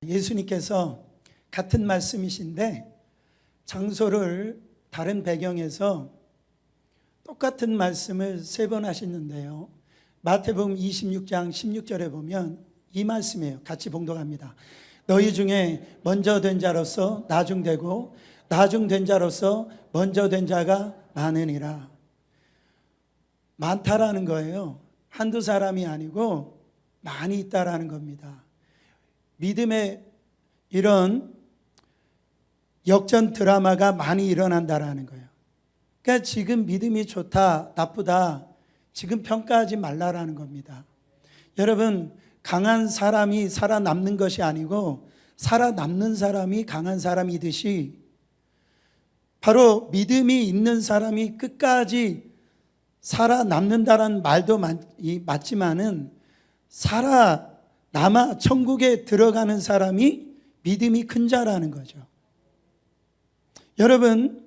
예수님께서 같은 말씀이신데 장소를 다른 배경에서 똑같은 말씀을 3번 하시는데요. 마태복음 26장 16절에 보면 이 말씀이에요. 같이 봉독합니다. 너희 중에 먼저 된 자로서 나중되고 나중된 자로서 먼저 된 자가 많으니라. 많다라는 거예요. 한두 사람이 아니고 많이 있다라는 겁니다. 믿음의 이런 역전 드라마가 많이 일어난다라는 거예요. 그러니까 지금 믿음이 좋다, 나쁘다, 지금 평가하지 말라라는 겁니다. 여러분, 강한 사람이 살아남는 것이 아니고 살아남는 사람이 강한 사람이듯이 바로 믿음이 있는 사람이 끝까지 살아남는다라는 말도 맞지만은 살아남아 천국에 들어가는 사람이 믿음이 큰 자라는 거죠. 여러분,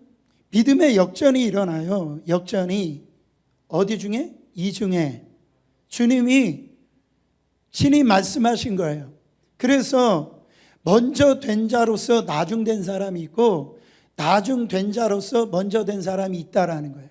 믿음의 역전이 일어나요. 역전이 어디 중에? 이 중에. 신이 말씀하신 거예요. 그래서 먼저 된 자로서 나중된 사람이 있고 나중된 자로서 먼저 된 사람이 있다라는 거예요.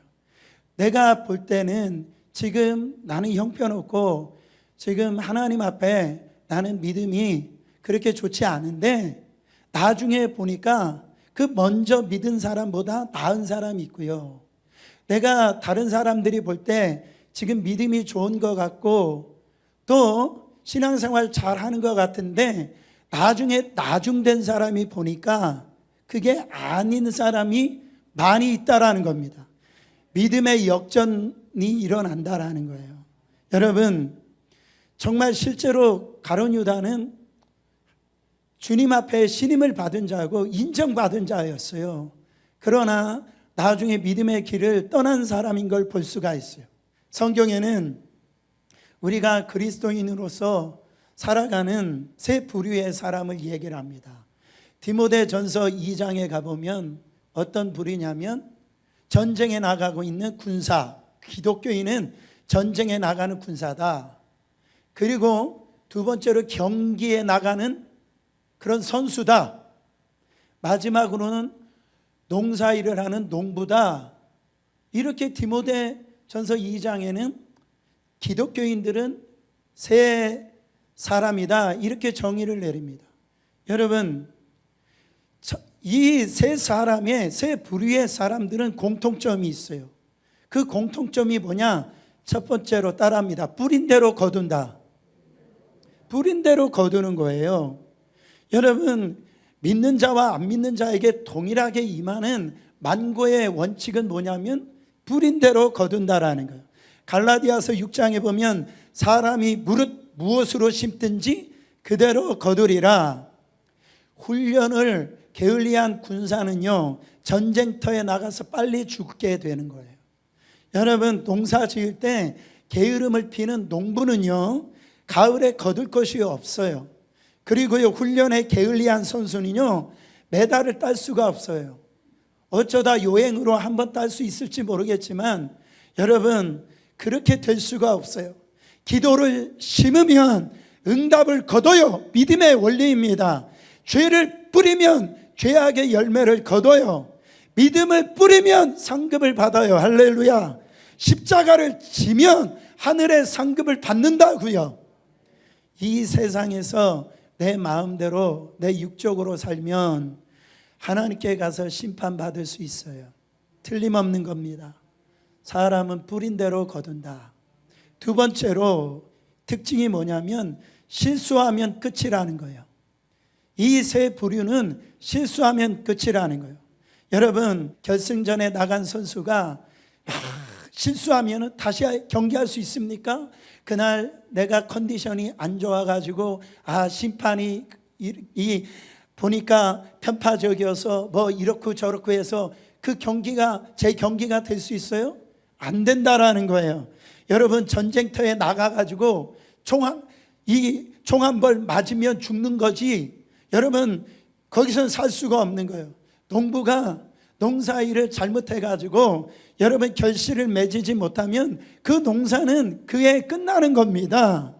내가 볼 때는 지금 나는 형편없고 지금 하나님 앞에 나는 믿음이 그렇게 좋지 않은데 나중에 보니까 그 먼저 믿은 사람보다 나은 사람이 있고요. 내가 다른 사람들이 볼 때 지금 믿음이 좋은 것 같고 또 신앙생활 잘하는 것 같은데 나중에 나중된 사람이 보니까 그게 아닌 사람이 많이 있다라는 겁니다. 믿음의 역전이 일어난다라는 거예요. 여러분, 정말 실제로 가룟 유다는 주님 앞에 신임을 받은 자고 인정받은 자였어요. 그러나 나중에 믿음의 길을 떠난 사람인 걸 볼 수가 있어요. 성경에는 우리가 그리스도인으로서 살아가는 세 부류의 사람을 얘기를 합니다. 디모데전서 2장에 가보면 어떤 부류냐면 전쟁에 나가고 있는 군사, 기독교인은 전쟁에 나가는 군사다. 그리고 두 번째로 경기에 나가는 그런 선수다. 마지막으로는 농사일을 하는 농부다. 이렇게 디모데전서 2장에는 기독교인들은 세 사람이다. 이렇게 정의를 내립니다. 여러분, 이 세 사람의 세 부류의 사람들은 공통점이 있어요. 그 공통점이 뭐냐? 첫 번째로 따라합니다. 뿌린 대로 거둔다. 뿌린 대로 거두는 거예요. 여러분, 믿는 자와 안 믿는 자에게 동일하게 임하는 만고의 원칙은 뭐냐면 뿌린 대로 거둔다라는 거예요. 갈라디아서 6장에 보면 사람이 무엇으로 심든지 그대로 거두리라. 훈련을 게을리한 군사는요, 전쟁터에 나가서 빨리 죽게 되는 거예요. 여러분, 농사 지을 때 게으름을 피는 농부는요, 가을에 거둘 것이 없어요. 그리고요, 훈련에 게을리한 선수는요, 메달을 딸 수가 없어요. 어쩌다 요행으로 한번 딸 수 있을지 모르겠지만 여러분, 그렇게 될 수가 없어요. 기도를 심으면 응답을 거둬요. 믿음의 원리입니다. 죄를 뿌리면 죄악의 열매를 거둬요. 믿음을 뿌리면 상급을 받아요. 할렐루야. 십자가를 지면 하늘의 상급을 받는다고요. 이 세상에서 내 마음대로 내 육적으로 살면 하나님께 가서 심판받을 수 있어요. 틀림없는 겁니다. 사람은 뿌린 대로 거둔다. 두 번째로 특징이 뭐냐면 실수하면 끝이라는 거예요. 이 세 부류는 실수하면 끝이라는 거예요. 여러분, 결승전에 나간 선수가 실수하면 다시 경기할 수 있습니까? 그날 내가 컨디션이 안 좋아가지고 심판이 보니까 편파적이어서 뭐 이렇고 저렇고 해서 그 경기가 제 경기가 될 수 있어요? 안 된다라는 거예요. 여러분, 전쟁터에 나가가지고 총 한 벌 맞으면 죽는 거지. 여러분, 거기서는 살 수가 없는 거예요. 농부가 농사일을 잘못해가지고 여러분 결실을 맺지 못하면 그 농사는 그에 끝나는 겁니다.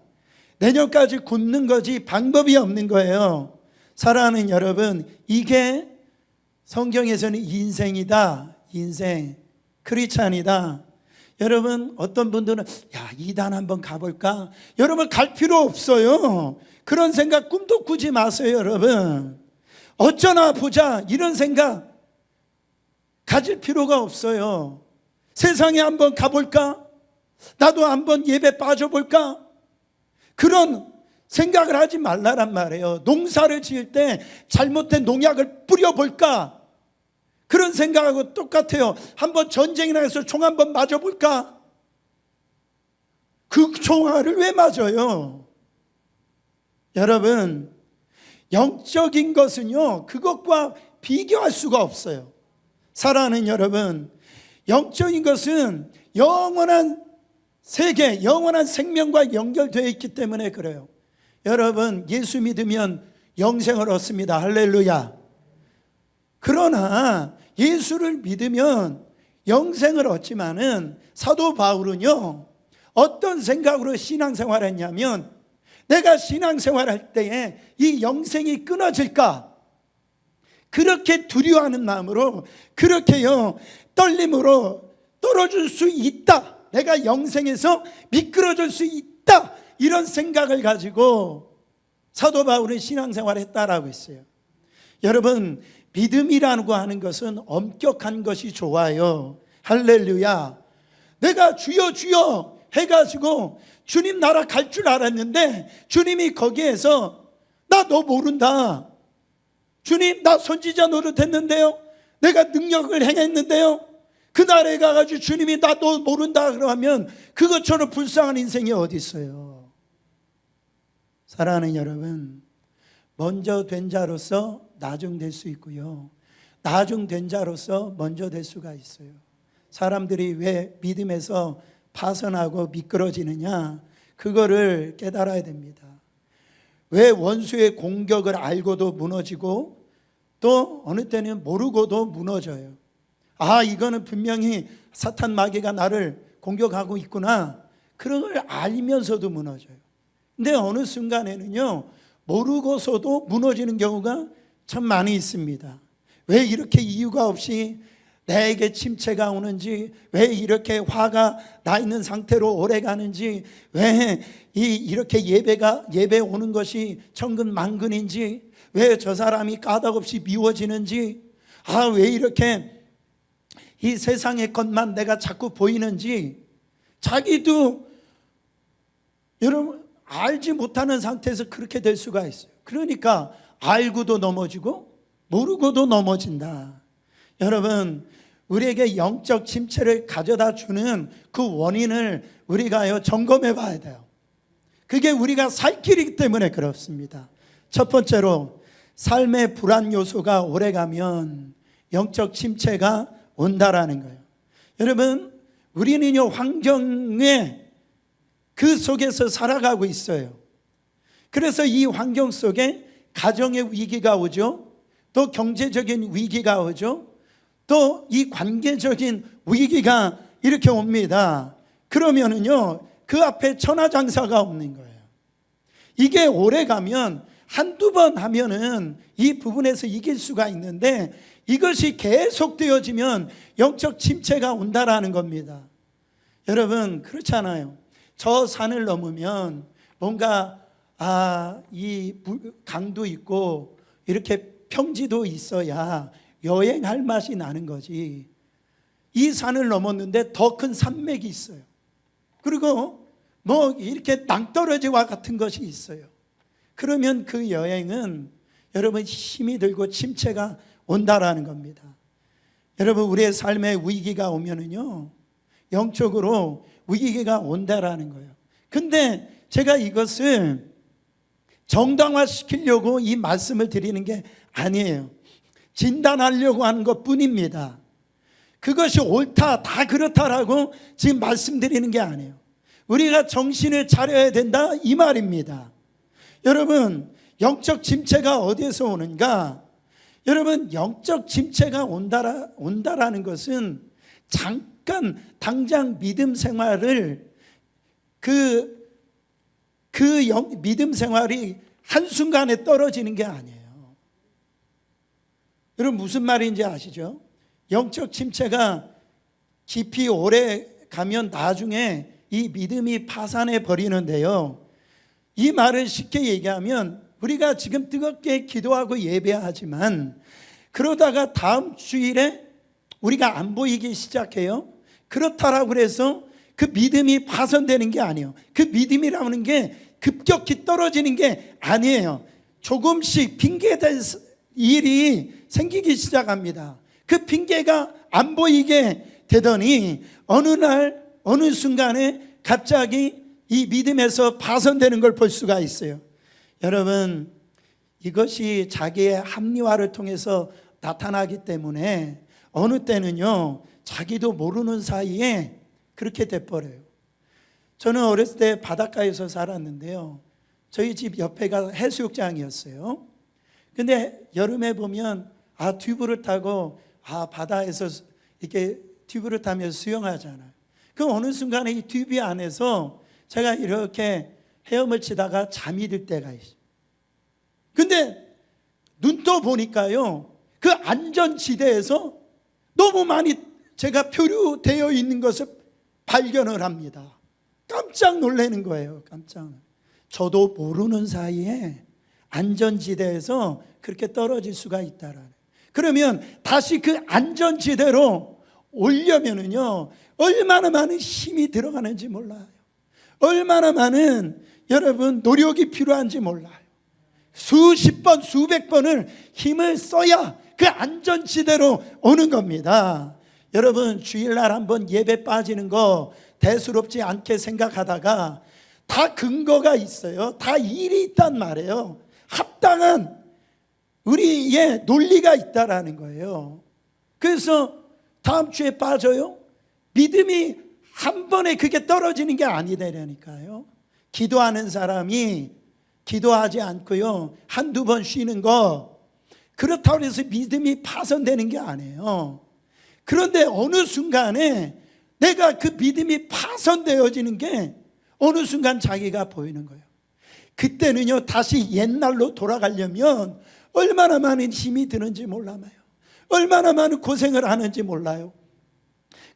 내년까지 굽는 거지 방법이 없는 거예요. 사랑하는 여러분, 이게 성경에서는 인생이다. 인생, 크리스찬이다. 여러분, 어떤 분들은 이단 한번 가볼까? 여러분, 갈 필요 없어요. 그런 생각 꿈도 꾸지 마세요. 여러분, 어쩌나 보자 이런 생각 가질 필요가 없어요. 세상에 한번 가볼까? 나도 한번 예배 빠져볼까? 그런 생각을 하지 말라란 말이에요. 농사를 지을 때 잘못된 농약을 뿌려볼까? 그런 생각하고 똑같아요. 한번 전쟁이나 해서 총 한번 맞아볼까? 그 총알을 왜 맞아요? 여러분, 영적인 것은요, 그것과 비교할 수가 없어요. 사랑하는 여러분, 영적인 것은 영원한 세계, 영원한 생명과 연결되어 있기 때문에 그래요. 여러분, 예수 믿으면 영생을 얻습니다. 할렐루야. 그러나 예수를 믿으면 영생을 얻지만은 사도 바울은요, 어떤 생각으로 신앙생활을 했냐면, 내가 신앙생활할 때에 이 영생이 끊어질까, 그렇게 두려워하는 마음으로, 그렇게요 떨림으로 떨어질 수 있다, 내가 영생에서 미끄러질 수 있다, 이런 생각을 가지고 사도 바울은 신앙생활을 했다라고 했어요. 여러분, 믿음이라는 거 하는 것은 엄격한 것이 좋아요. 할렐루야. 내가 주여 주여 해가지고 주님 나라 갈 줄 알았는데 주님이 거기에서 나 너 모른다, 주님 나 선지자 노릇했는데요, 내가 능력을 행했는데요, 그날에 가가지고 주님이 나 너 모른다 그러면 그것처럼 불쌍한 인생이 어디 있어요. 사랑하는 여러분, 먼저 된 자로서 나중될 수 있고요, 나중된 자로서 먼저 될 수가 있어요. 사람들이 왜 믿음에서 파선하고 미끄러지느냐, 그거를 깨달아야 됩니다. 왜 원수의 공격을 알고도 무너지고 또 어느 때는 모르고도 무너져요. 이거는 분명히 사탄 마귀가 나를 공격하고 있구나, 그런 걸 알면서도 무너져요. 근데 어느 순간에는요, 모르고서도 무너지는 경우가 참 많이 있습니다. 왜 이렇게 이유가 없이 내게 침체가 오는지, 왜 이렇게 화가 나 있는 상태로 오래 가는지, 왜 이렇게 예배 오는 것이 천근만근인지, 왜 저 사람이 까닭없이 미워지는지, 왜 이렇게 이 세상의 것만 내가 자꾸 보이는지, 자기도 여러분 알지 못하는 상태에서 그렇게 될 수가 있어요. 그러니까 알고도 넘어지고 모르고도 넘어진다. 여러분, 우리에게 영적 침체를 가져다 주는 그 원인을 우리가 점검해 봐야 돼요. 그게 우리가 살 길이기 때문에 그렇습니다. 첫 번째로, 삶의 불안 요소가 오래가면 영적 침체가 온다라는 거예요. 여러분, 우리는요, 환경에 그 속에서 살아가고 있어요. 그래서 이 환경 속에 가정의 위기가 오죠, 또 경제적인 위기가 오죠, 또 이 관계적인 위기가 이렇게 옵니다. 그러면은요, 그 앞에 천하장사가 없는 거예요. 이게 오래 가면 한두 번 하면은 이 부분에서 이길 수가 있는데, 이것이 계속되어지면 영적 침체가 온다라는 겁니다. 여러분, 그렇잖아요. 저 산을 넘으면 뭔가 이 강도 있고 이렇게 평지도 있어야 여행할 맛이 나는 거지. 이 산을 넘었는데 더 큰 산맥이 있어요. 그리고 뭐 이렇게 낭떠러지와 같은 것이 있어요. 그러면 그 여행은 여러분 힘이 들고 침체가 온다라는 겁니다. 여러분, 우리의 삶에 위기가 오면은요, 영적으로 위기가 온다라는 거예요. 근데 제가 이것을 정당화시키려고 이 말씀을 드리는 게 아니에요. 진단하려고 하는 것 뿐입니다. 그것이 옳다, 다 그렇다라고 지금 말씀드리는 게 아니에요. 우리가 정신을 차려야 된다, 이 말입니다. 여러분, 영적 침체가 어디에서 오는가? 여러분, 영적 침체가 온다라는 것은 잠깐 당장 믿음 생활을 믿음 생활이 한순간에 떨어지는 게 아니에요. 여러분 무슨 말인지 아시죠? 영적 침체가 깊이 오래 가면 나중에 이 믿음이 파산해 버리는데요. 이 말을 쉽게 얘기하면 우리가 지금 뜨겁게 기도하고 예배하지만 그러다가 다음 주일에 우리가 안 보이기 시작해요. 그렇다라고 해서 그 믿음이 파손되는 게 아니에요. 그 믿음이라는 게 급격히 떨어지는 게 아니에요. 조금씩 핑계될 일이 생기기 시작합니다. 그 핑계가 안 보이게 되더니 어느 날 어느 순간에 갑자기 이 믿음에서 파손되는 걸 볼 수가 있어요. 여러분, 이것이 자기의 합리화를 통해서 나타나기 때문에 어느 때는요 자기도 모르는 사이에 그렇게 돼버려요. 저는 어렸을 때 바닷가에서 살았는데요, 저희 집 옆에가 해수욕장이었어요. 근데 여름에 보면 튜브를 타고 바다에서 이렇게 튜브를 타면서 수영하잖아요. 그 어느 순간에 이 튜브 안에서 제가 이렇게 헤엄을 치다가 잠이 들 때가 있어요. 근데 눈 떠 보니까요 그 안전지대에서 너무 많이 제가 표류되어 있는 것을 발견을 합니다. 깜짝 놀라는 거예요. 깜짝. 저도 모르는 사이에 안전지대에서 그렇게 떨어질 수가 있다라는. 그러면 다시 그 안전지대로 오려면은요 얼마나 많은 힘이 들어가는지 몰라요. 얼마나 많은 여러분 노력이 필요한지 몰라요. 수십 번 수백 번을 힘을 써야 그 안전지대로 오는 겁니다. 여러분 주일날 한번 예배 빠지는 거 대수롭지 않게 생각하다가 다 근거가 있어요. 다 일이 있단 말이에요. 합당한 우리의 논리가 있다라는 거예요. 그래서 다음 주에 빠져요? 믿음이 한 번에 그게 떨어지는 게 아니다라니까요. 기도하는 사람이 기도하지 않고요 한두 번 쉬는 거 그렇다고 해서 믿음이 파손되는 게 아니에요. 그런데 어느 순간에 내가 그 믿음이 파손되어지는 게 어느 순간 자기가 보이는 거예요. 그때는요 다시 옛날로 돌아가려면 얼마나 많은 힘이 드는지 몰라요. 얼마나 많은 고생을 하는지 몰라요.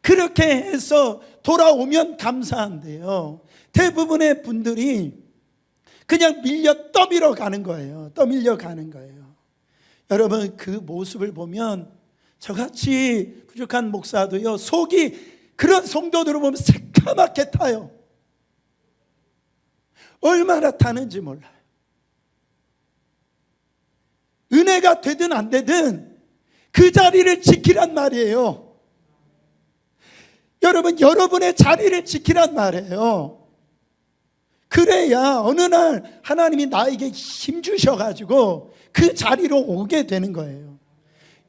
그렇게 해서 돌아오면 감사한데요 대부분의 분들이 그냥 밀려 떠밀어 가는 거예요. 떠밀려 가는 거예요. 여러분 그 모습을 보면 저같이 부족한 목사도요 속이 그런 성도들을 보면 새까맣게 타요. 얼마나 타는지 몰라요. 은혜가 되든 안 되든 그 자리를 지키란 말이에요. 여러분 여러분의 자리를 지키란 말이에요. 그래야 어느 날 하나님이 나에게 힘 주셔가지고 그 자리로 오게 되는 거예요.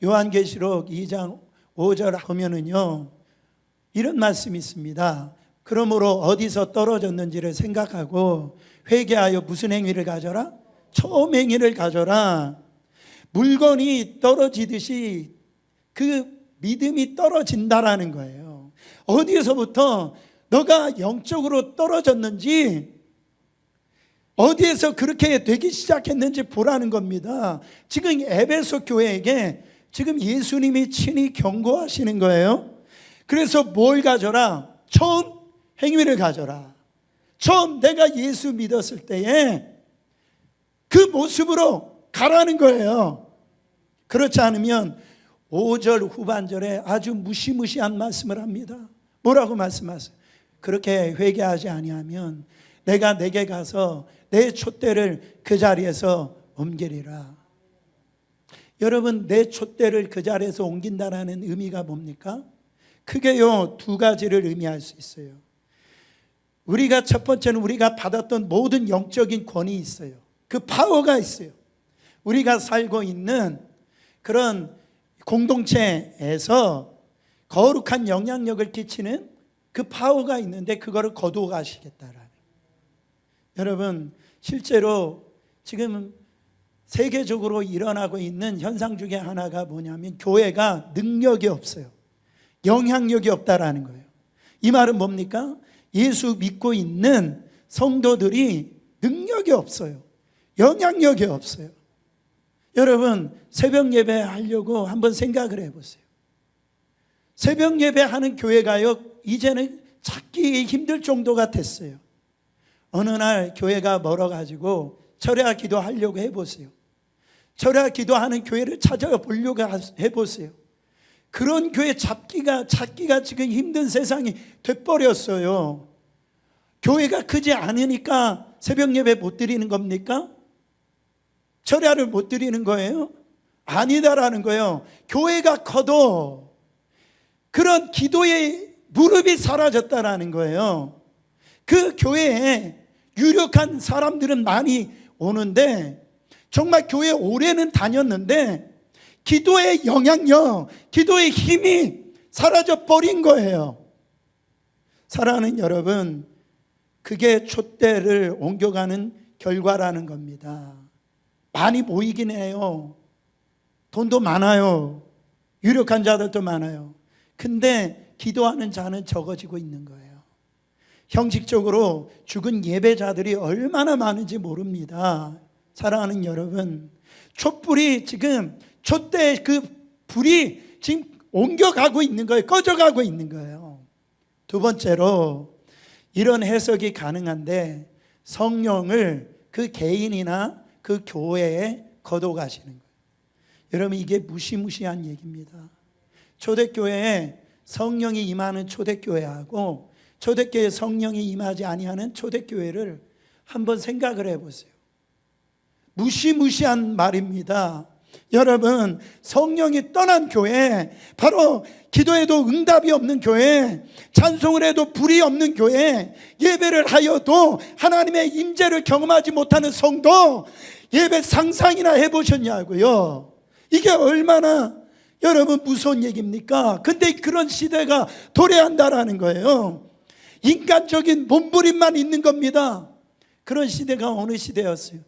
요한계시록 2장 5절 보면은요 이런 말씀이 있습니다. 그러므로 어디서 떨어졌는지를 생각하고 회개하여 무슨 행위를 가져라? 처음 행위를 가져라. 물건이 떨어지듯이 그 믿음이 떨어진다라는 거예요. 어디에서부터 너가 영적으로 떨어졌는지 어디에서 그렇게 되기 시작했는지 보라는 겁니다. 지금 에베소 교회에게 지금 예수님이 친히 경고하시는 거예요. 그래서 뭘 가져라? 처음 행위를 가져라. 처음 내가 예수 믿었을 때에 그 모습으로 가라는 거예요. 그렇지 않으면 5절 후반절에 아주 무시무시한 말씀을 합니다. 뭐라고 말씀하세요? 그렇게 회개하지 아니하면 내가 내게 가서 내 촛대를 그 자리에서 옮기리라. 여러분 내 촛대를 그 자리에서 옮긴다라는 의미가 뭡니까? 크게요 두 가지를 의미할 수 있어요. 우리가 첫 번째는 우리가 받았던 모든 영적인 권위 있어요. 그 파워가 있어요. 우리가 살고 있는 그런 공동체에서 거룩한 영향력을 끼치는 그 파워가 있는데 그거를 거두어 가시겠다라는. 여러분 실제로 지금 세계적으로 일어나고 있는 현상 중에 하나가 뭐냐면 교회가 능력이 없어요. 영향력이 없다라는 거예요. 이 말은 뭡니까? 예수 믿고 있는 성도들이 능력이 없어요. 영향력이 없어요. 여러분 새벽 예배 하려고 한번 생각을 해보세요. 새벽 예배 하는 교회가요 이제는 찾기 힘들 정도가 됐어요. 어느 날 교회가 멀어가지고 철야 기도하려고 해보세요. 철야 기도하는 교회를 찾아보려고 해보세요. 그런 교회 찾기가 지금 힘든 세상이 돼버렸어요. 교회가 크지 않으니까 새벽 예배 못 드리는 겁니까? 철야를 못 드리는 거예요? 아니다라는 거예요. 교회가 커도 그런 기도의 무릎이 사라졌다라는 거예요. 그 교회에 유력한 사람들은 많이 오는데 정말 교회 오래는 다녔는데 기도의 영향력, 기도의 힘이 사라져 버린 거예요. 사랑하는 여러분, 그게 촛대를 옮겨가는 결과라는 겁니다. 많이 모이긴 해요. 돈도 많아요. 유력한 자들도 많아요. 근데 기도하는 자는 적어지고 있는 거예요. 형식적으로 죽은 예배자들이 얼마나 많은지 모릅니다. 사랑하는 여러분, 촛불이 지금 촛대 그 불이 지금 옮겨가고 있는 거예요. 꺼져가고 있는 거예요. 두 번째로 이런 해석이 가능한데 성령을 그 개인이나 그 교회에 거둬가시는 거예요. 여러분 이게 무시무시한 얘기입니다. 초대교회에 성령이 임하는 초대교회하고 초대교회에 성령이 임하지 아니하는 초대교회를 한번 생각을 해보세요. 무시무시한 말입니다. 여러분 성령이 떠난 교회, 바로 기도해도 응답이 없는 교회, 찬송을 해도 불이 없는 교회, 예배를 하여도 하나님의 임재를 경험하지 못하는 성도, 예배 상상이나 해보셨냐고요. 이게 얼마나 여러분 무서운 얘기입니까? 근데 그런 시대가 도래한다라는 거예요. 인간적인 몸부림만 있는 겁니다. 그런 시대가 어느 시대였어요?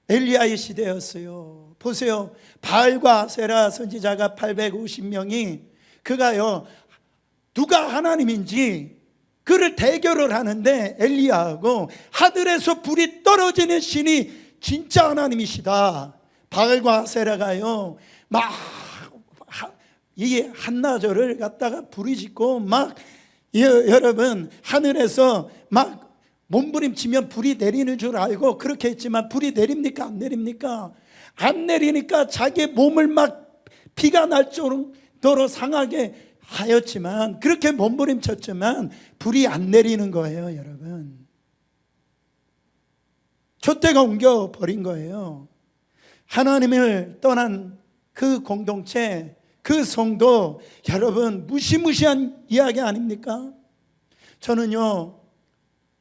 엘리야의 시대였어요. 보세요. 바알과 아세라 선지자가 850명이 그가요 누가 하나님인지 그를 대결을 하는데 엘리야하고 하늘에서 불이 떨어지는 신이 진짜 하나님이시다. 바알과 아세라가요 막 이게 한나절을 갖다가 부르짖고 막 여러분 하늘에서 막 몸부림치면 불이 내리는 줄 알고 그렇게 했지만 불이 내립니까? 안 내립니까? 안 내리니까 자기 몸을 막 피가 날 정도로 상하게 하였지만, 그렇게 몸부림쳤지만 불이 안 내리는 거예요. 여러분 촛대가 옮겨버린 거예요. 하나님을 떠난 그 공동체, 그 성도, 여러분 무시무시한 이야기 아닙니까? 저는요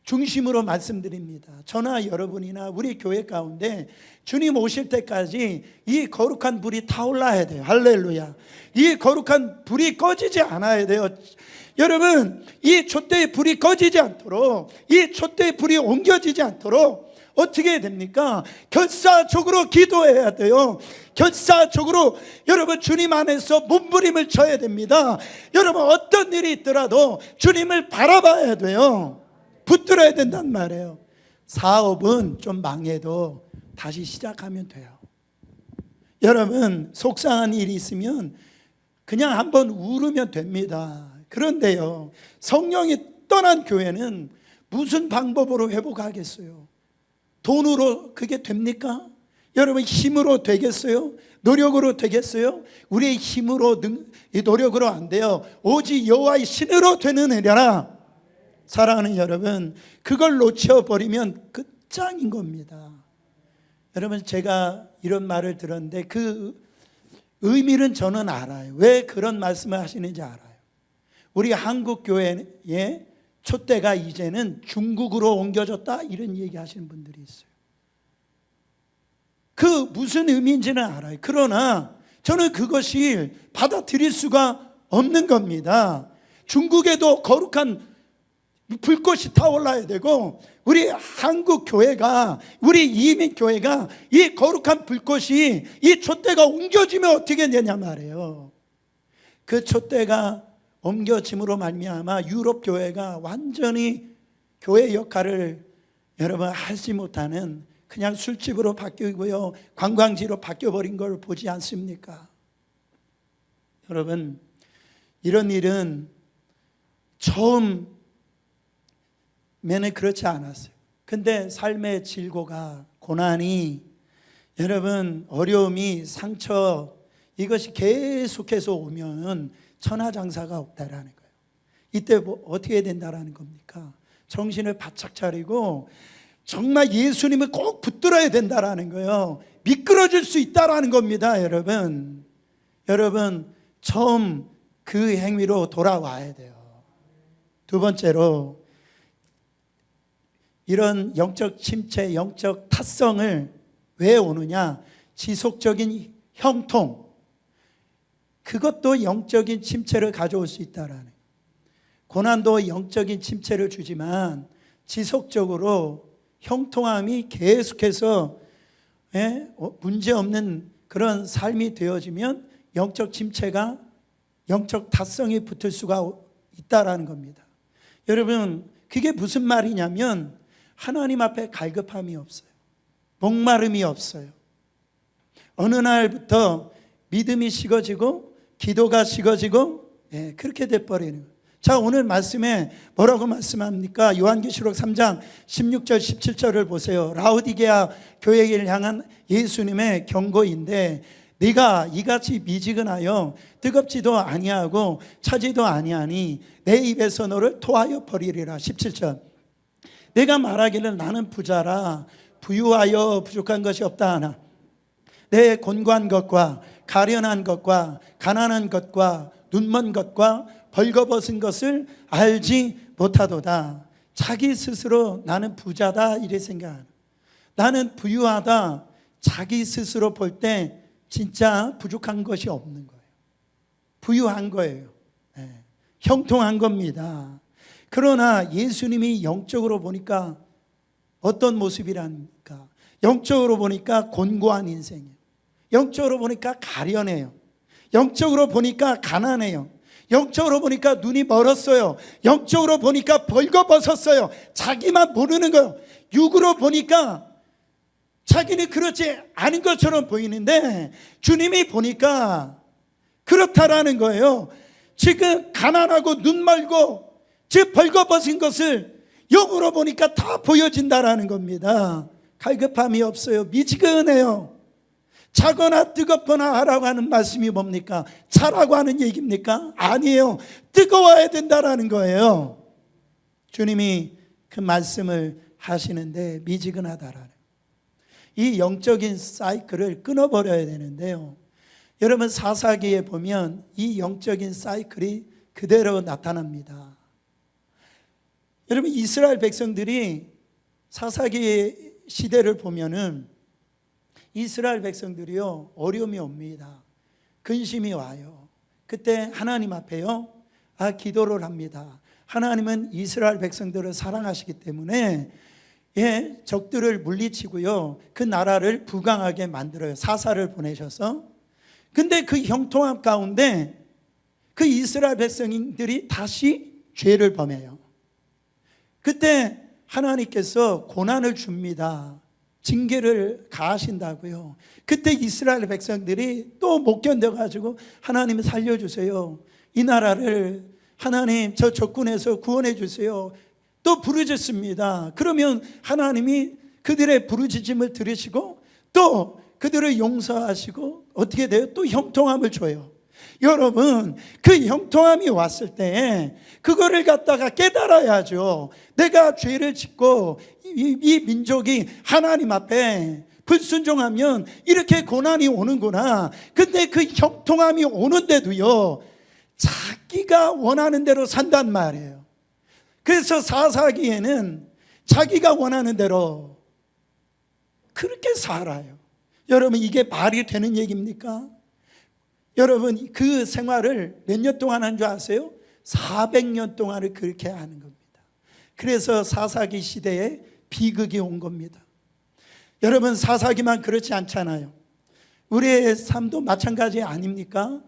중심으로 말씀드립니다. 저나 여러분이나 우리 교회 가운데 주님 오실 때까지 이 거룩한 불이 타올라야 돼요. 할렐루야. 이 거룩한 불이 꺼지지 않아야 돼요. 여러분 이 촛대의 불이 꺼지지 않도록, 이 촛대의 불이 옮겨지지 않도록 어떻게 해야 됩니까? 결사적으로 기도해야 돼요. 결사적으로 여러분 주님 안에서 몸부림을 쳐야 됩니다. 여러분 어떤 일이 있더라도 주님을 바라봐야 돼요. 붙들어야 된단 말이에요. 사업은 좀 망해도 다시 시작하면 돼요. 여러분 속상한 일이 있으면 그냥 한번 울으면 됩니다. 그런데요 성령이 떠난 교회는 무슨 방법으로 회복하겠어요? 돈으로 그게 됩니까? 여러분 힘으로 되겠어요? 노력으로 되겠어요? 우리의 힘으로 노력으로 안 돼요. 오직 여호와의 신으로 되느니라. 사랑하는 여러분, 그걸 놓쳐버리면 끝장인 겁니다. 여러분 제가 이런 말을 들었는데 그 의미는 저는 알아요. 왜 그런 말씀을 하시는지 알아요. 우리 한국 교회의 촛대가 이제는 중국으로 옮겨졌다 이런 얘기 하시는 분들이 있어요. 그 무슨 의미인지는 알아요. 그러나 저는 그것이 받아들일 수가 없는 겁니다. 중국에도 거룩한 불꽃이 타올라야 되고 우리 한국 교회가, 우리 이민 교회가 이 거룩한 불꽃이, 이 촛대가 옮겨지면 어떻게 되냐 말이에요. 그 촛대가 옮겨짐으로 말미암아 유럽 교회가 완전히 교회 역할을 여러분 하지 못하는 그냥 술집으로 바뀌고요, 관광지로 바뀌어버린 걸 보지 않습니까? 여러분, 이런 일은 처음에는 그렇지 않았어요. 근데 삶의 질고가, 고난이, 여러분, 어려움이, 상처, 이것이 계속해서 오면 천하장사가 없다라는 거예요. 이때 어떻게 된다라는 겁니까? 정신을 바짝 차리고 정말 예수님을 꼭 붙들어야 된다라는 거예요. 미끄러질 수 있다라는 겁니다, 여러분. 여러분, 처음 그 행위로 돌아와야 돼요. 두 번째로, 이런 영적 침체, 영적 탓성을 왜 오느냐? 지속적인 형통, 그것도 영적인 침체를 가져올 수 있다라는 거예요. 고난도 영적인 침체를 주지만 지속적으로 형통함이 계속해서 문제없는 그런 삶이 되어지면 영적 침체가, 영적 탓성이 붙을 수가 있다라는 겁니다. 여러분, 그게 무슨 말이냐면 하나님 앞에 갈급함이 없어요. 목마름이 없어요. 어느 날부터 믿음이 식어지고 기도가 식어지고 그렇게 돼버리는 거예요. 자, 오늘 말씀에 뭐라고 말씀합니까? 요한계시록 3장 16절 17절을 보세요. 라오디게아 교회를 향한 예수님의 경고인데, 네가 이같이 미지근하여 뜨겁지도 아니하고 차지도 아니하니 내 입에서 너를 토하여 버리리라. 17절. 내가 말하기를 나는 부자라 부유하여 부족한 것이 없다 하나 내 곤고한 것과 가련한 것과 가난한 것과 눈먼 것과 벌거벗은 것을 알지 못하도다. 자기 스스로 나는 부자다 이래 생각하는, 나는 부유하다, 자기 스스로 볼 때 진짜 부족한 것이 없는 거예요. 부유한 거예요. 형통한 겁니다. 그러나 예수님이 영적으로 보니까 어떤 모습이랍니까? 영적으로 보니까 곤고한 인생이에요. 영적으로 보니까 가련해요. 영적으로 보니까 가난해요. 영적으로 보니까 눈이 멀었어요. 영적으로 보니까 벌거벗었어요. 자기만 모르는 거예요. 육으로 보니까 자기는 그렇지 않은 것처럼 보이는데 주님이 보니까 그렇다라는 거예요. 지금 가난하고 눈 멀고 즉 벌거벗은 것을 영으로 보니까 다 보여진다라는 겁니다. 갈급함이 없어요. 미지근해요. 자거나 뜨겁거나 하라고 하는 말씀이 뭡니까? 차라고 하는 얘기입니까? 아니에요. 뜨거워야 된다라는 거예요. 주님이 그 말씀을 하시는데 미지근하다라는, 이 영적인 사이클을 끊어버려야 되는데요. 여러분, 사사기에 보면 이 영적인 사이클이 그대로 나타납니다. 여러분, 이스라엘 백성들이 사사기 시대를 보면은 이스라엘 백성들이요, 어려움이 옵니다. 근심이 와요. 그때 하나님 앞에요, 기도를 합니다. 하나님은 이스라엘 백성들을 사랑하시기 때문에 적들을 물리치고요, 그 나라를 부강하게 만들어요. 사사를 보내셔서. 근데 그 형통함 가운데 그 이스라엘 백성들이 다시 죄를 범해요. 그때 하나님께서 고난을 줍니다. 징계를 가하신다고요. 그때 이스라엘 백성들이 또 못 견뎌가지고 하나님 살려주세요, 이 나라를 하나님 저 적군에서 구원해 주세요, 또 부르짖습니다. 그러면 하나님이 그들의 부르짖음을 들으시고 또 그들을 용서하시고 어떻게 돼요? 또 형통함을 줘요. 여러분, 그 형통함이 왔을 때 그거를 갖다가 깨달아야죠. 내가 죄를 짓고 이 민족이 하나님 앞에 불순종하면 이렇게 고난이 오는구나. 근데 그 형통함이 오는데도요, 자기가 원하는 대로 산단 말이에요. 그래서 사사기에는 자기가 원하는 대로 그렇게 살아요. 여러분, 이게 말이 되는 얘기입니까? 여러분, 그 생활을 몇 년 동안 한 줄 아세요? 400년 동안을 그렇게 하는 겁니다. 그래서 사사기 시대에 비극이 온 겁니다. 여러분, 사사기만 그렇지 않잖아요. 우리의 삶도 마찬가지 아닙니까?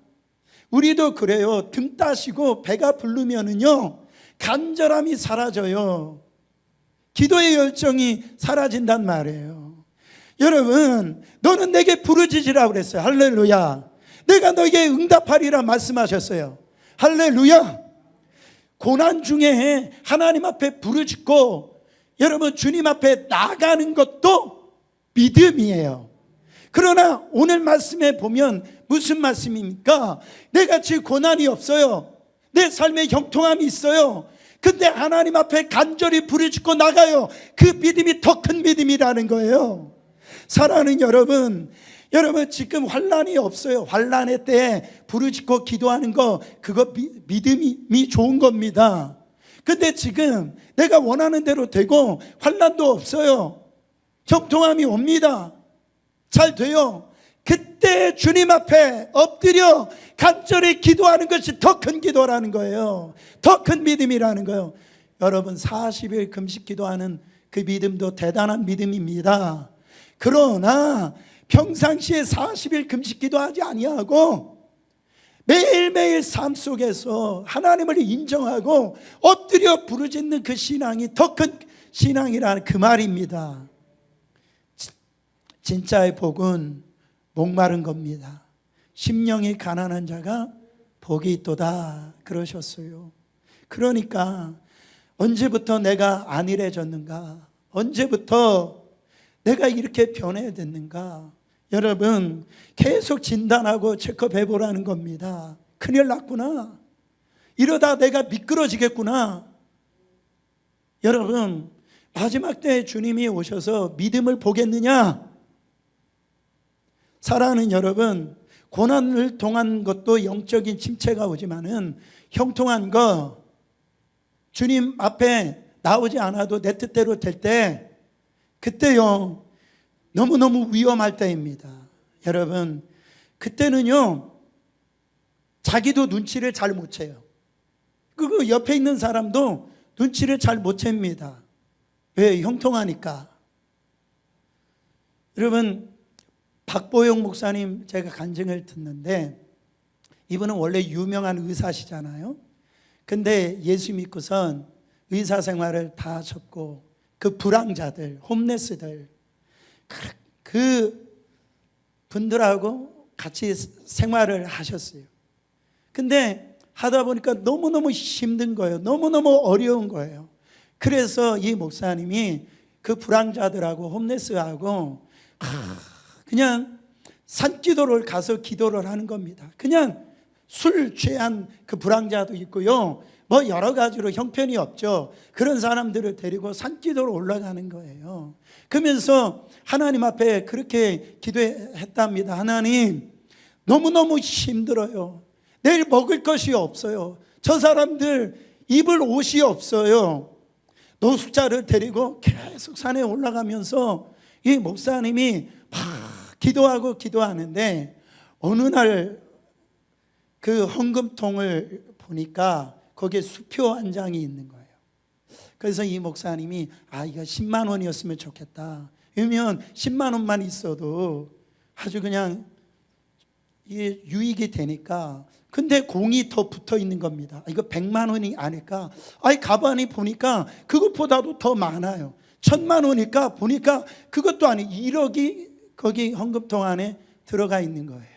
우리도 그래요. 등 따시고 배가 부르면은요, 간절함이 사라져요. 기도의 열정이 사라진단 말이에요. 여러분, 너는 내게 부르짖으라 그랬어요. 할렐루야. 내가 너에게 응답하리라 말씀하셨어요. 할렐루야. 고난 중에 하나님 앞에 부르짖고 여러분 주님 앞에 나가는 것도 믿음이에요. 그러나 오늘 말씀에 보면 무슨 말씀입니까? 내가 지금 고난이 없어요. 내 삶에 형통함이 있어요. 근데 하나님 앞에 간절히 부르짖고 나가요. 그 믿음이 더 큰 믿음이라는 거예요. 사랑하는 여러분, 여러분 지금 환난이 없어요. 환난의 때에 부르짖고 기도하는 거 그거 믿음이 좋은 겁니다. 근데 지금 내가 원하는 대로 되고 환난도 없어요. 형통함이 옵니다. 잘 돼요. 그때 주님 앞에 엎드려 간절히 기도하는 것이 더 큰 기도라는 거예요. 더 큰 믿음이라는 거예요. 여러분 40일 금식 기도하는 그 믿음도 대단한 믿음입니다. 그러나 평상시에 40일 금식 기도하지 아니하고 매일매일 삶 속에서 하나님을 인정하고 엎드려 부르짖는 그 신앙이 더 큰 신앙이라는 그 말입니다. 진짜의 복은 목마른 겁니다. 심령이 가난한 자가 복이 있도다 그러셨어요. 그러니까 언제부터 내가 안일해졌는가? 언제부터 내가 이렇게 변해야 됐는가? 여러분 계속 진단하고 체크해 보라는 겁니다. 큰일 났구나. 이러다 내가 미끄러지겠구나. 여러분 마지막 때에 주님이 오셔서 믿음을 보겠느냐? 사랑하는 여러분, 고난을 통한 것도 영적인 침체가 오지만은 형통한 거 주님 앞에 나오지 않아도 내 뜻대로 될 때 그때요 너무너무 위험할 때입니다. 여러분 그때는요 자기도 눈치를 잘 못 채요. 그 옆에 있는 사람도 눈치를 잘 못 챕니다. 왜? 형통하니까. 여러분 박보영 목사님 제가 간증을 듣는데 이분은 원래 유명한 의사시잖아요. 근데 예수 믿고선 의사 생활을 다 하셨고 그 불황자들, 홈레스들 그 분들하고 같이 생활을 하셨어요. 근데 하다 보니까 너무너무 힘든 거예요. 너무너무 어려운 거예요. 그래서 이 목사님이 그 불황자들하고 홈레스하고 그냥 산기도를 가서 기도를 하는 겁니다. 그냥 술 취한 그 불황자도 있고요. 뭐 여러 가지로 형편이 없죠. 그런 사람들을 데리고 산기도로 올라가는 거예요. 그러면서 하나님 앞에 그렇게 기도했답니다. 하나님, 너무너무 힘들어요. 내일 먹을 것이 없어요. 저 사람들 입을 옷이 없어요. 노숙자를 데리고 계속 산에 올라가면서 이 목사님이 막 기도하고 기도하는데 어느 날 그 헌금통을 보니까 거기에 수표 한 장이 있는 거예요. 그래서 이 목사님이 이거 10만 원이었으면 좋겠다. 왜냐면 10만 원만 있어도 아주 그냥 이게 유익이 되니까. 근데 공이 더 붙어 있는 겁니다. 이거 100만 원이 아닐까? 가만히 보니까 그것보다도 더 많아요. 1000만 원이니까 보니까 그것도 아니 1억이 거기 헌금통 안에 들어가 있는 거예요.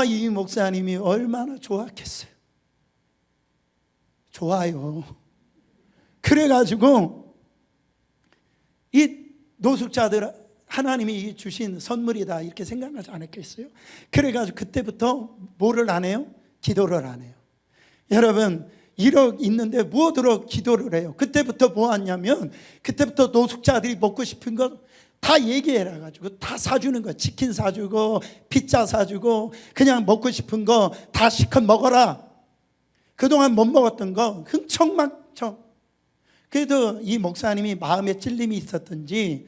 이 목사님이 얼마나 좋았겠어요. 좋아요. 그래가지고 이 노숙자들 하나님이 주신 선물이다 이렇게 생각하지 않았겠어요? 그래가지고 그때부터 뭐를 안 해요? 기도를 안 해요. 여러분 1억 있는데 무엇으로 기도를 해요? 그때부터 뭐 하냐면 그때부터 노숙자들이 먹고 싶은 거 다 얘기해라 가지고 다 사주는 거야. 치킨 사주고 피자 사주고 그냥 먹고 싶은 거 다 실컷 먹어라. 그동안 못 먹었던 거 흥청망청. 그래도 이 목사님이 마음에 찔림이 있었던지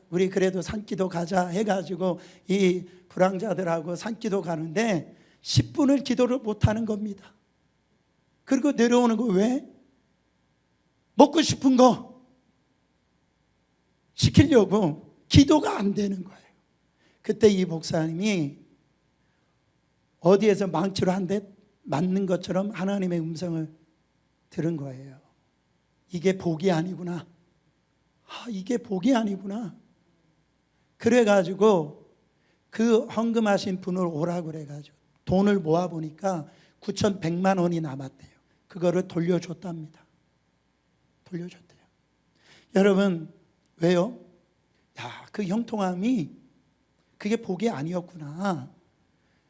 우리 그래도 산기도 가자 해가지고 이 불황자들하고 산기도 가는데 10분을 기도를 못하는 겁니다. 그리고 내려오는 거 왜? 먹고 싶은 거 시키려고 기도가 안 되는 거예요. 그때 이 목사님이 어디에서 망치로 한 대 맞는 것처럼 하나님의 음성을 들은 거예요. 이게 복이 아니구나. 이게 복이 아니구나. 그래가지고 그 헌금하신 분을 오라고 그래가지고 돈을 모아보니까 9,100만 원이 남았대요. 그거를 돌려줬답니다. 돌려줬대요. 여러분, 왜요? 그 형통함이 그게 복이 아니었구나.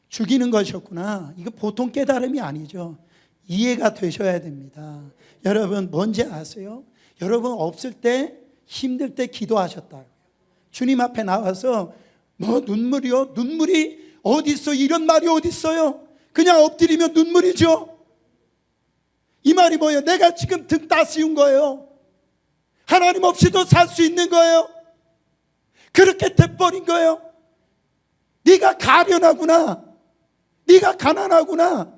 죽이는 것이었구나. 이거 보통 깨달음이 아니죠. 이해가 되셔야 됩니다. 여러분, 뭔지 아세요? 여러분 없을 때, 힘들 때 기도하셨다고요. 주님 앞에 나와서 눈물이요? 눈물이 어디 있어? 이런 말이 어디 있어요? 그냥 엎드리면 눈물이죠. 이 말이 뭐예요? 내가 지금 등 따스운 거예요. 하나님 없이도 살 수 있는 거예요. 그렇게 돼버린 거예요. 네가 가련하구나. 네가 가난하구나.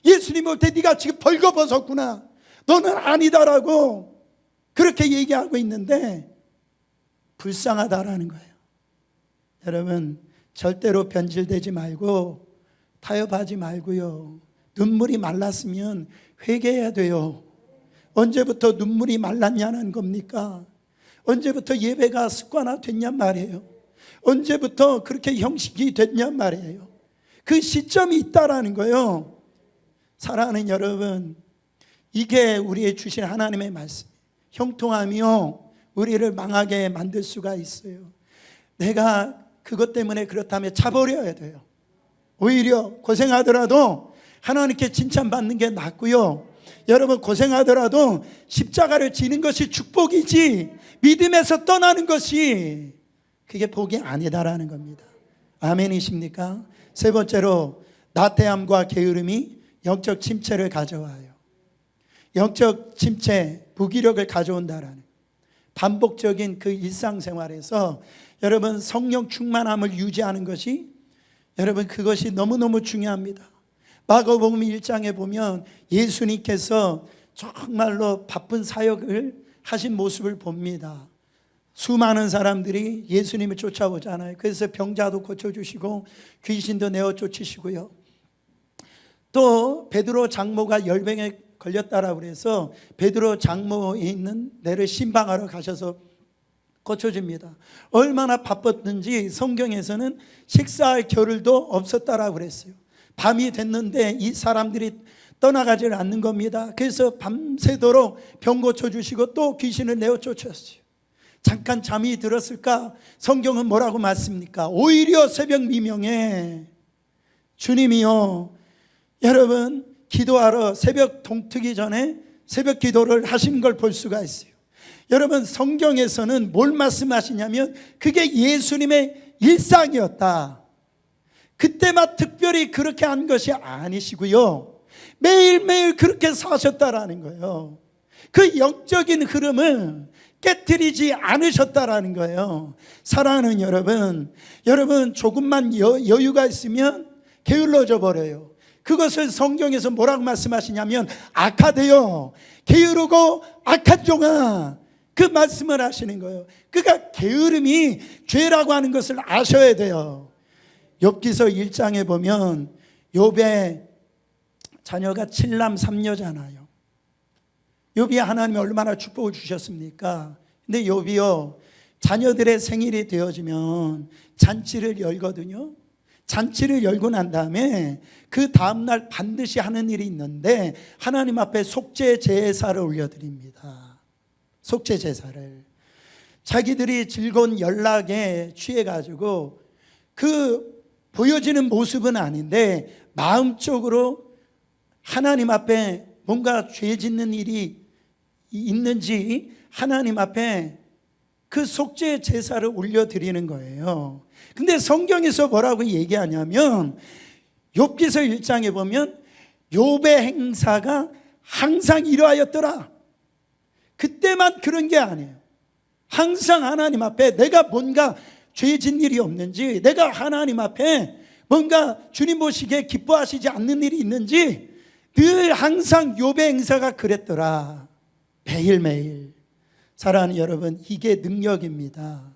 예수님 올 때 네가 지금 벌거벗었구나. 너는 아니다라고 그렇게 얘기하고 있는데 불쌍하다라는 거예요. 여러분, 절대로 변질되지 말고 타협하지 말고요. 눈물이 말랐으면 회개해야 돼요. 언제부터 눈물이 말랐냐는 겁니까? 언제부터 예배가 습관화됐냔 말이에요. 언제부터 그렇게 형식이 됐냔 말이에요. 그 시점이 있다라는 거예요. 사랑하는 여러분, 이게 우리의 주신 하나님의 말씀. 형통함이요, 우리를 망하게 만들 수가 있어요. 내가 그것 때문에 그렇다면 차버려야 돼요. 오히려 고생하더라도 하나님께 칭찬받는 게 낫고요. 여러분, 고생하더라도 십자가를 지는 것이 축복이지 믿음에서 떠나는 것이 그게 복이 아니다라는 겁니다. 아멘이십니까? 세 번째로, 나태함과 게으름이 영적 침체를 가져와요. 영적 침체, 무기력을 가져온다라는, 반복적인 그 일상생활에서 여러분 성령 충만함을 유지하는 것이, 여러분 그것이 너무너무 중요합니다. 마가복음 1장에 보면 예수님께서 정말로 바쁜 사역을 하신 모습을 봅니다. 수많은 사람들이 예수님을 쫓아오잖아요. 그래서 병자도 고쳐주시고 귀신도 내어 쫓으시고요. 또 베드로 장모가 열병에 걸렸다라고 그래서 베드로 장모에 있는 데를 신방하러 가셔서 고쳐줍니다. 얼마나 바빴든지 성경에서는 식사할 겨를도 없었다라고 그랬어요. 밤이 됐는데 이 사람들이 떠나가지를 않는 겁니다. 그래서 밤새도록 병 고쳐주시고 또 귀신을 내어 쫓았어요. 잠깐 잠이 들었을까? 성경은 뭐라고 말씀입니까? 오히려 새벽 미명에 주님이요, 여러분 기도하러 새벽 동트기 전에 새벽 기도를 하신 걸 볼 수가 있어요. 여러분, 성경에서는 뭘 말씀하시냐면 그게 예수님의 일상이었다. 그때만 특별히 그렇게 한 것이 아니시고요, 매일매일 그렇게 사셨다라는 거예요. 그 영적인 흐름을 깨트리지 않으셨다라는 거예요. 사랑하는 여러분, 여러분 조금만 여유가 있으면 게을러져 버려요. 그것을 성경에서 뭐라고 말씀하시냐면 악하대요, 게으르고 악한 종아, 그 말씀을 하시는 거예요. 그러니까 게으름이 죄라고 하는 것을 아셔야 돼요. 욥기서 1장에 보면 욥의 자녀가 7남 3녀잖아요. 욥이 하나님이 얼마나 축복을 주셨습니까? 근데 욥이요, 자녀들의 생일이 되어지면 잔치를 열거든요. 잔치를 열고 난 다음에 그 다음날 반드시 하는 일이 있는데 하나님 앞에 속죄 제사를 올려드립니다. 속죄 제사를. 자기들이 즐거운 연락에 취해가지고 그 보여지는 모습은 아닌데 마음적으로 하나님 앞에 뭔가 죄 짓는 일이 있는지 하나님 앞에 그 속죄 제사를 올려드리는 거예요. 근데 성경에서 뭐라고 얘기하냐면 욥기서 1장에 보면 욥의 행사가 항상 이러하였더라. 그때만 그런 게 아니에요. 항상 하나님 앞에 내가 뭔가 죄 짓는 일이 없는지, 내가 하나님 앞에 뭔가 주님 보시기에 기뻐하시지 않는 일이 있는지 늘 항상 욥의 행사가 그랬더라. 매일매일. 사랑하는 여러분, 이게 능력입니다.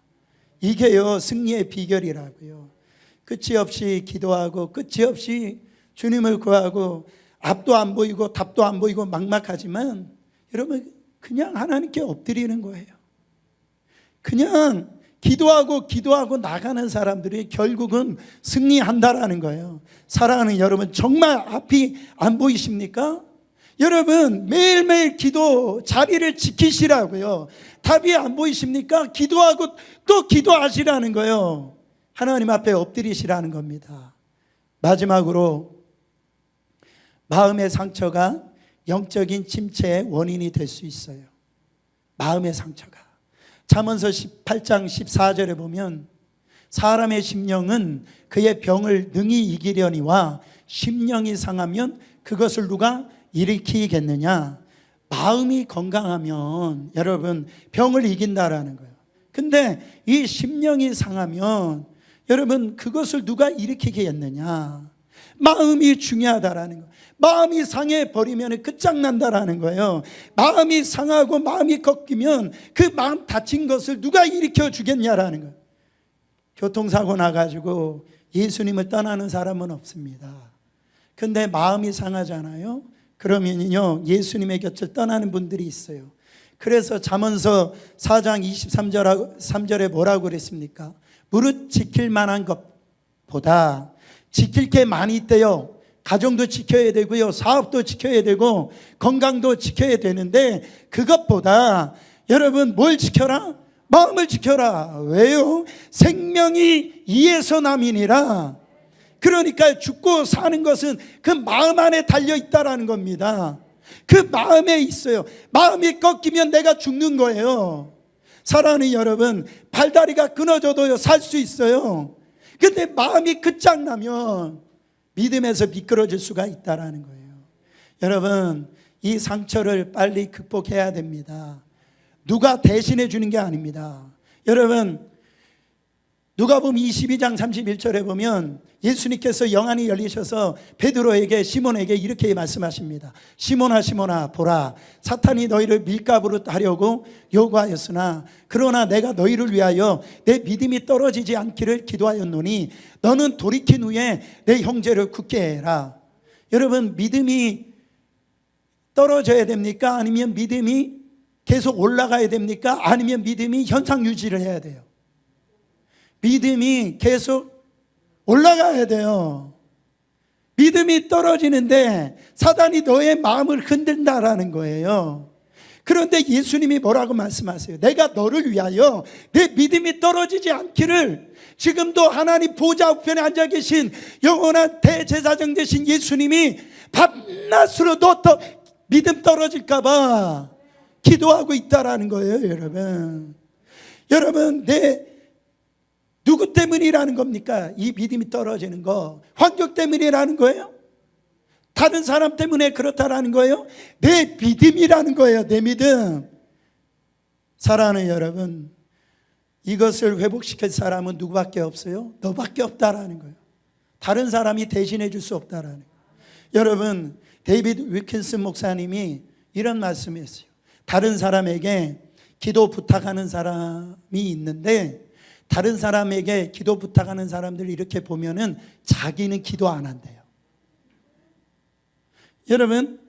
이게요 승리의 비결이라고요. 끝이 없이 기도하고 끝이 없이 주님을 구하고 앞도 안 보이고 답도 안 보이고 막막하지만 여러분 그냥 하나님께 엎드리는 거예요. 그냥 기도하고 나가는 사람들이 결국은 승리한다라는 거예요. 사랑하는 여러분, 정말 앞이 안 보이십니까? 여러분, 매일매일 기도 자리를 지키시라고요. 답이 안 보이십니까? 기도하고 또 기도하시라는 거예요. 하나님 앞에 엎드리시라는 겁니다. 마지막으로, 마음의 상처가 영적인 침체의 원인이 될 수 있어요. 마음의 상처가. 잠언서 18장 14절에 보면 사람의 심령은 그의 병을 능히 이기려니와 심령이 상하면 그것을 누가 일으키겠느냐. 마음이 건강하면 여러분 병을 이긴다라는 거예요. 근데 이 심령이 상하면 여러분 그것을 누가 일으키겠느냐. 마음이 중요하다라는 거예요. 마음이 상해버리면 끝장난다라는 거예요. 마음이 상하고 마음이 꺾이면 그 마음 다친 것을 누가 일으켜 주겠냐라는 거예요. 교통사고 나가지고 예수님을 떠나는 사람은 없습니다. 근데 마음이 상하잖아요. 그러면요 예수님의 곁을 떠나는 분들이 있어요. 그래서 잠언서 4장 23절에 뭐라고 그랬습니까? 무릇 지킬 만한 것보다 지킬 게 많이 있대요. 가정도 지켜야 되고요, 사업도 지켜야 되고 건강도 지켜야 되는데 그것보다 여러분 뭘 지켜라? 마음을 지켜라. 왜요? 생명이 이에서 남이니라. 그러니까 죽고 사는 것은 그 마음 안에 달려있다라는 겁니다. 그 마음에 있어요. 마음이 꺾이면 내가 죽는 거예요. 사랑하는 여러분, 발다리가 끊어져도요 살 수 있어요. 근데 마음이 끝장나면 믿음에서 미끄러질 수가 있다라는 거예요. 여러분, 이 상처를 빨리 극복해야 됩니다. 누가 대신해 주는 게 아닙니다. 여러분, 누가복음 22장 31절에 보면 예수님께서 영안이 열리셔서 베드로에게, 시몬에게 이렇게 말씀하십니다. 시몬아 시몬아 보라, 사탄이 너희를 밀가부로 하려고 요구하였으나 그러나 내가 너희를 위하여 내 믿음이 떨어지지 않기를 기도하였노니 너는 돌이킨 후에 내 형제를 굳게 해라. 여러분, 믿음이 떨어져야 됩니까? 아니면 믿음이 계속 올라가야 됩니까? 아니면 믿음이 현상 유지를 해야 돼요? 믿음이 계속 올라가야 돼요. 믿음이 떨어지는데 사단이 너의 마음을 흔든다라는 거예요. 그런데 예수님이 뭐라고 말씀하세요? 내가 너를 위하여 내 믿음이 떨어지지 않기를, 지금도 하나님 보좌 우편에 앉아 계신 영원한 대제사장 되신 예수님이 밤낮으로 너 믿음 떨어질까 봐 기도하고 있다라는 거예요. 여러분 누구 때문이라는 겁니까? 이 믿음이 떨어지는 거 환경 때문이라는 거예요? 다른 사람 때문에 그렇다라는 거예요? 내 믿음이라는 거예요. 내 믿음. 사랑하는 여러분, 이것을 회복시킬 사람은 누구밖에 없어요? 너밖에 없다라는 거예요. 다른 사람이 대신해 줄 수 없다라는 거예요. 여러분, 데이비드 위킨슨 목사님이 이런 말씀을 했어요. 다른 사람에게 기도 부탁하는 사람이 있는데 다른 사람에게 기도 부탁하는 사람들 이렇게 보면은 자기는 기도 안 한대요. 여러분,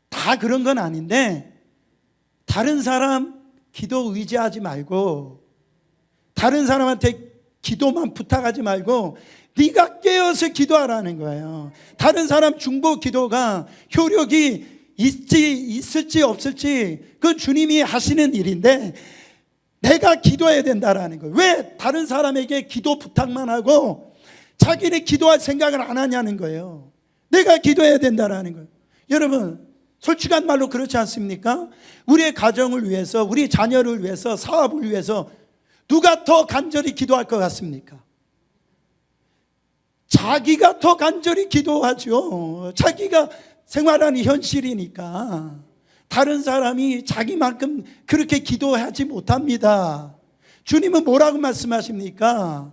다 그런 건 아닌데 다른 사람 기도 의지하지 말고 다른 사람한테 기도만 부탁하지 말고 네가 깨어서 기도하라는 거예요. 다른 사람 중보 기도가 효력이 있을지 없을지 그건 주님이 하시는 일인데 내가 기도해야 된다라는 거예요. 왜 다른 사람에게 기도 부탁만 하고 자기는 기도할 생각을 안 하냐는 거예요. 내가 기도해야 된다라는 거예요. 여러분, 솔직한 말로 그렇지 않습니까? 우리의 가정을 위해서, 우리 자녀를 위해서, 사업을 위해서 누가 더 간절히 기도할 것 같습니까? 자기가 더 간절히 기도하죠. 자기가 생활하는 현실이니까. 다른 사람이 자기만큼 그렇게 기도하지 못합니다. 주님은 뭐라고 말씀하십니까?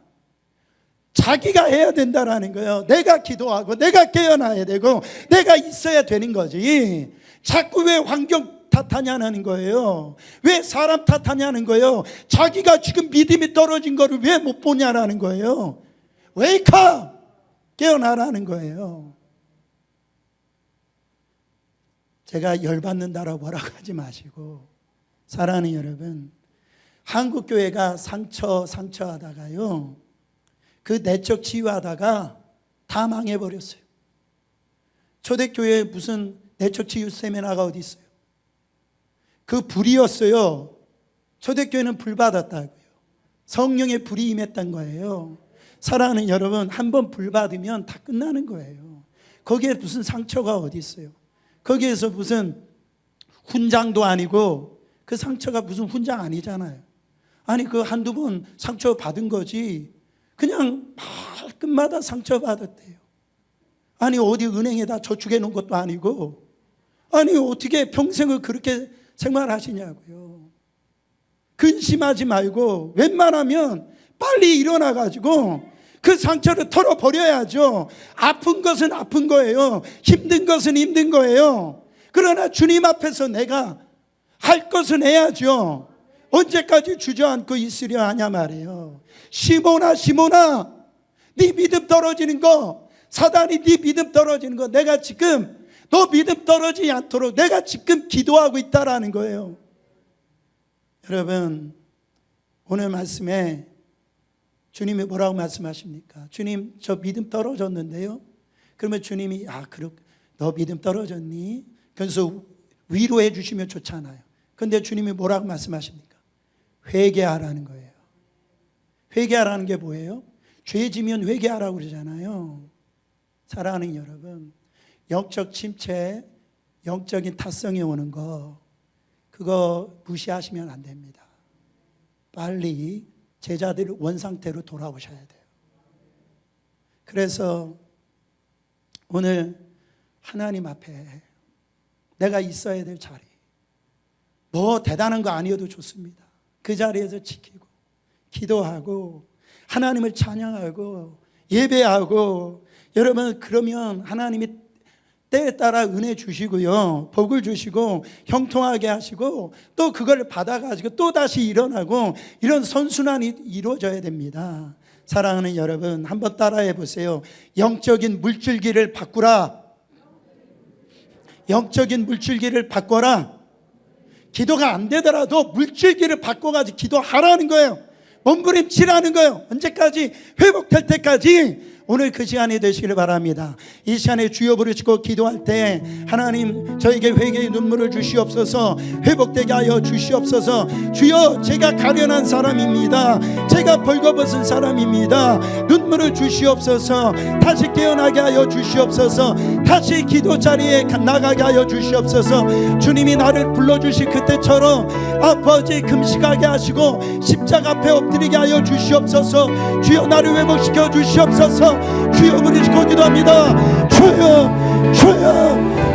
자기가 해야 된다라는 거예요. 내가 기도하고 내가 깨어나야 되고 내가 있어야 되는 거지. 자꾸 왜 환경 탓하냐는 거예요. 왜 사람 탓하냐는 거예요. 자기가 지금 믿음이 떨어진 거를 왜 못 보냐라는 거예요. 웨이크업! 깨어나라는 거예요. 제가 열받는다라고 뭐라고 하지 마시고, 사랑하는 여러분, 한국 교회가 상처 하다가요, 그 내적 치유하다가 다 망해버렸어요. 초대교회에 무슨 내적 치유 세미나가 어디 있어요? 그 불이었어요. 초대교회는 불 받았다고요. 성령의 불이 임했던 거예요. 사랑하는 여러분, 한번 불 받으면 다 끝나는 거예요. 거기에 무슨 상처가 어디 있어요? 거기에서 무슨 훈장도 아니고, 그 상처가 무슨 훈장 아니잖아요. 아니 그 한두 번 상처 받은 거지 그냥 말끝마다 상처 받았대요. 아니 어디 은행에다 저축해 놓은 것도 아니고, 아니 어떻게 평생을 그렇게 생활하시냐고요. 근심하지 말고 웬만하면 빨리 일어나 가지고 그 상처를 털어버려야죠. 아픈 것은 아픈 거예요. 힘든 것은 힘든 거예요. 그러나 주님 앞에서 내가 할 것은 해야죠. 언제까지 주저앉고 있으려 하냐 말이에요. 시몬아 시몬아, 네 믿음 떨어지는 거, 사단이 네 믿음 떨어지는 거, 내가 지금 너 믿음 떨어지지 않도록 내가 지금 기도하고 있다라는 거예요. 여러분, 오늘 말씀에 주님이 뭐라고 말씀하십니까? 주님 저 믿음 떨어졌는데요. 그러면 주님이 너 믿음 떨어졌니? 그래서 위로해 주시면 좋잖아요. 그런데 주님이 뭐라고 말씀하십니까? 회개하라는 거예요. 회개하라는 게 뭐예요? 죄 지면 회개하라고 그러잖아요. 사랑하는 여러분, 영적 침체, 영적인 타성이 오는 거, 그거 무시하시면 안 됩니다. 빨리 제자들 원상태로 돌아오셔야 돼요. 그래서 오늘 하나님 앞에 내가 있어야 될 자리, 뭐 대단한 거 아니어도 좋습니다. 그 자리에서 지키고 기도하고 하나님을 찬양하고 예배하고, 여러분 그러면 하나님이 때에 따라 은혜 주시고요, 복을 주시고 형통하게 하시고, 또 그걸 받아가지고 또 다시 일어나고, 이런 선순환이 이루어져야 됩니다. 사랑하는 여러분, 한번 따라해 보세요. 영적인 물줄기를 바꾸라. 영적인 물줄기를 바꿔라. 기도가 안 되더라도 물줄기를 바꿔가지고 기도하라는 거예요. 몸부림치라는 거예요. 언제까지? 회복될 때까지. 오늘 그 시간이 되시기를 바랍니다. 이 시간에 주여 부르시고 기도할 때 하나님 저에게 회개의 눈물을 주시옵소서, 회복되게 하여 주시옵소서. 주여 제가 가련한 사람입니다. 제가 벌거벗은 사람입니다. 눈물을 주시옵소서. 다시 깨어나게 하여 주시옵소서. 다시 기도 자리에 나가게 하여 주시옵소서. 주님이 나를 불러주실 그때처럼 아버지 금식하게 하시고 십자가 앞에 엎드리게 하여 주시옵소서. 주여 나를 회복시켜 주시옵소서. 주여 부르시고 기도합니다. 주여 주여